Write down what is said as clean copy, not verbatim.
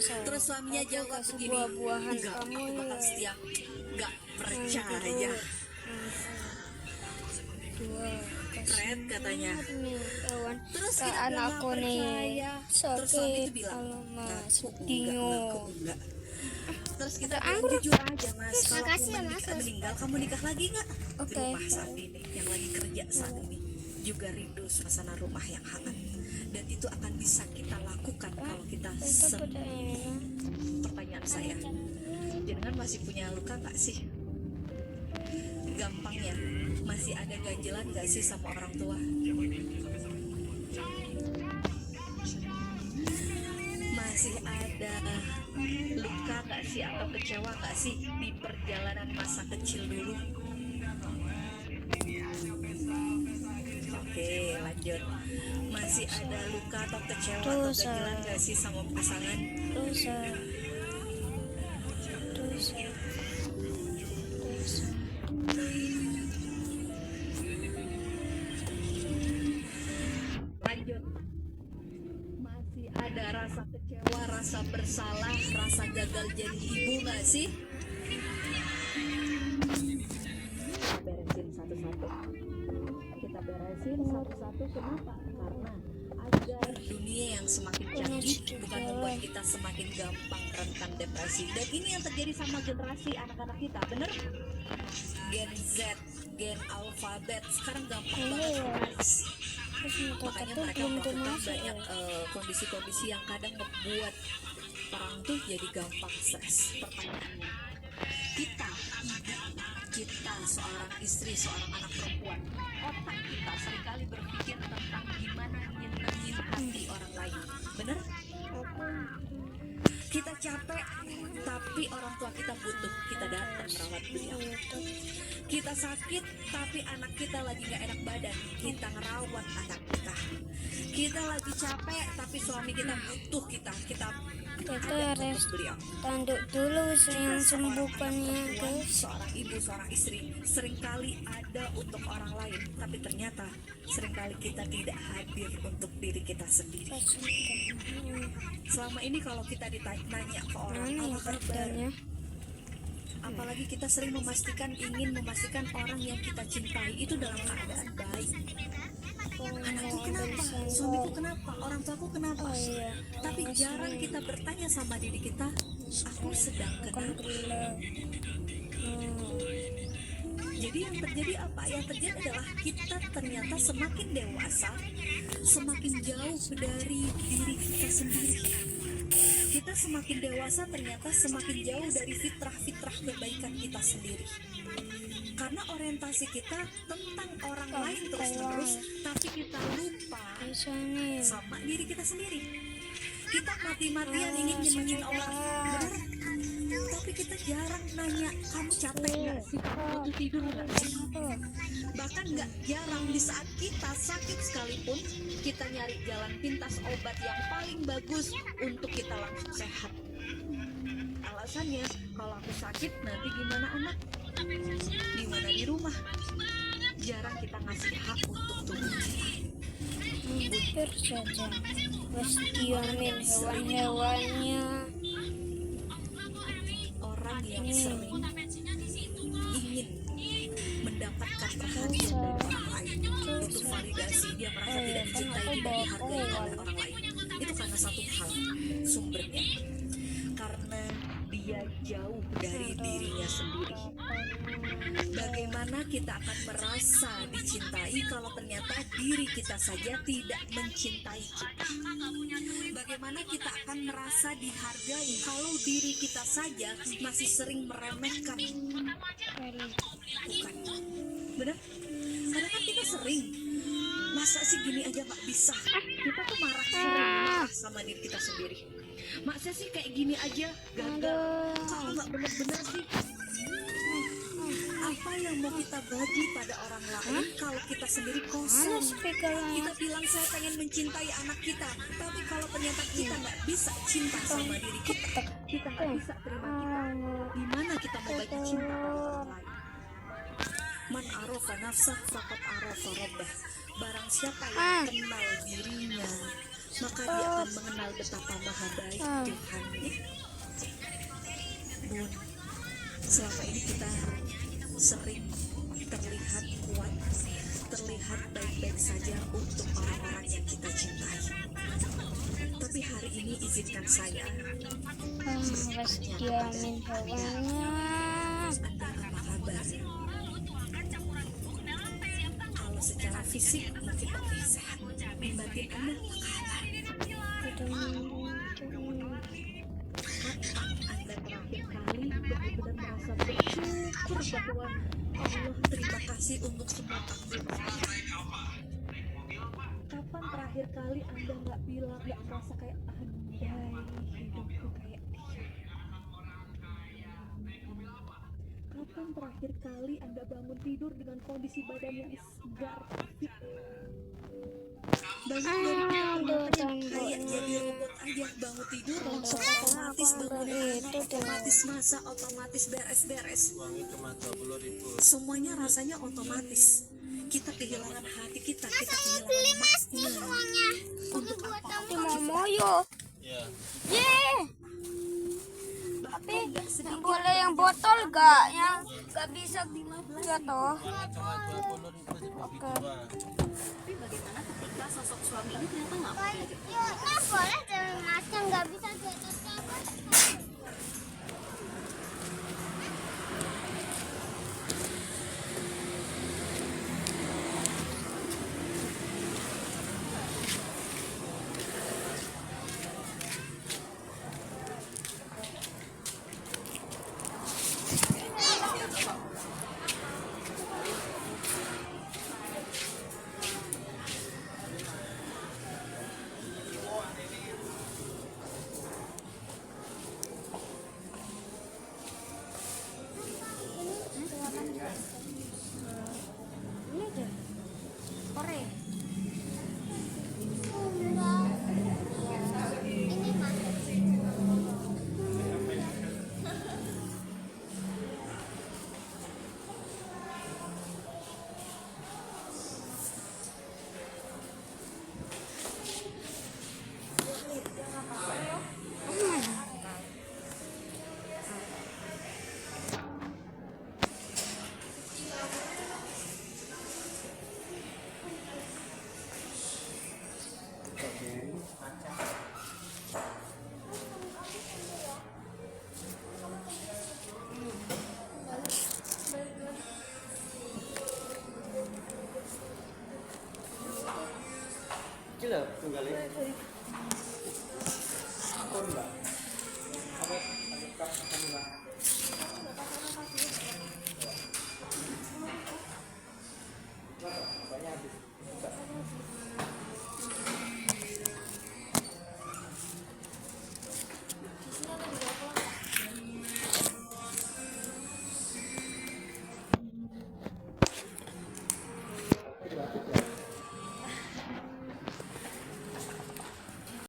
Terus suaminya jawab begini, enggak, aku bakal setia. Enggak percaya. Keren katanya. Terus kita anakku nih terus suami itu bilang, enggak. Terus kita bilang, jujur aja mas, kalau aku meninggal kamu nikah lagi nggak? Rumah saat ini yang lagi kerja saat ini juga rindu suasana rumah yang hangat, dan itu akan bisa kita lakukan kalau kita pertanyaan saya, jenengan masih punya luka nggak sih? Gampang ya, masih ada ganjelan nggak sih sama orang tua? Masih ada luka nggak sih atau kecewa nggak sih di perjalanan masa kecil dulu? Oke, lanjut. Masih ada luka atau kecewa atau ganjelan nggak sih sama pasangan? Lanjut. Masih ada rasa kecewa, rasa bersalah, rasa gagal jadi ibu nggak sih? Kita beresin satu-satu. Kenapa? Karena agar dunia yang semakin canggih bukan membuat kita semakin gampang rentan depresi. Dan ini yang terjadi sama generasi anak-anak kita, bener? Gen Z, gen alfabet sekarang gampang banget stres. Makanya mereka melakukan banyak kondisi-kondisi yang kadang membuat orang tuh jadi gampang stres. Pertanyaannya, kita seorang istri, seorang anak perempuan, otak kita seringkali berpikir tentang gimana nyenengin hati orang lain, bener? Kita capek, tapi orang tua kita butuh kita datang merawat beliau. Kita sakit, tapi anak kita lagi gak enak badan, kita ngerawat anak kita. Kita lagi capek, tapi suami kita butuh kita harus tanduk dulu yang sembuhkannya, guys. Seorang ibu, seorang istri seringkali ada untuk orang lain, tapi ternyata seringkali kita tidak hadir untuk diri kita sendiri. Selama ini kalau kita ditanya ke orang apa kabarnya, apalagi kita sering ingin memastikan orang yang kita cintai itu dalam keadaan baik. Anakku kenapa? Suamiku kenapa? Orang tuaku kenapa? Tapi jarang kita bertanya sama diri kita, aku sedang kenapa? Jadi yang terjadi apa? Yang terjadi adalah kita ternyata semakin dewasa, semakin jauh dari diri kita sendiri. Kita semakin dewasa ternyata semakin jauh dari fitrah-fitrah kebaikan kita sendiri. Karena orientasi kita tentang orang lain terus-menerus, tapi kita lupa sama diri kita sendiri. Kita mati-matian ingin nyenengin orang, benar? Tapi kita jarang nanya, kamu capek nggak sih? Butuh tidur nggak sih? Bahkan nggak jarang di saat kita sakit sekalipun, kita nyari jalan pintas obat yang paling bagus untuk kita langsung sehat. Alasannya, kalau aku sakit nanti gimana anak? Gimana di rumah? Jarang kita ngasih hak untuk tubuh. Hampir saja diamin hewan-hewannya. Orang yang sering ingin mendapatkan perhatian dari orang lain untuk validasi, dia merasa tidak dicintai, tidak dihargai oleh orang lain. Itu karena satu hal, sumbernya karena dia jauh dari dirinya sendiri. Bagaimana kita akan merasa dicintai kalau ternyata diri kita saja tidak mencintai kita? Bagaimana kita akan merasa dihargai kalau diri kita saja masih sering meremehkan? Bukan, benar? Karena kan kita sering, masa sih gini aja gak bisa? Kita tuh marah sama diri kita sendiri. Masa sih kayak gini aja gagal? Kok gak bener-bener sih? Apa yang mau kita bagi pada orang lain kalau kita sendiri kosong? Kita bilang saya pengen mencintai anak kita, tapi kalau ternyata kita nggak bisa cinta sama diri kita, kita nggak bisa terima kita, gimana kita mau bagi cinta pada orang lain? Man arofa nafsah faqad arofa rabbah. Barang siapa yang kenal dirinya, maka dia akan mengenal betapa maha baik Tuhannya. Bun, selama ini kita sering terlihat kuat, terlihat baik-baik saja untuk orang-orang yang kita cintai. Tapi hari ini izinkan saya Wastiamin hewannya. Anda apa kabar? Kalau secara fisik mungkin oke, sehat. Batin Anda apa kabar? Kapan Anda terakhir kali benar-benar merasa bersyukur bahwa Allah terima kasih untuk semua takdir? Kapan terakhir kali Anda nggak merasa kayak andai hidupku kayak dia? Kapan terakhir kali Anda bangun tidur dengan kondisi badan yang segar, fit? Bangun dari kayak jadi robot aja, bangun tidur langsung otomatis bangunin anak, otomatis masak, otomatis beres-beres. Semuanya rasanya otomatis. Kita kehilangan hati kita kehilangan makna. Untuk apa? Mau moyo. Yeah. Tapi nggak boleh yang botol gak? Yang gak bisa jatuh. Oke. Tapi bagaimana ketika sosok suami ini ternyata nggak mau diajak? Nggak boleh dengan macam nggak bisa jatuh. Ini aja. Korek. Gila, tunggalin.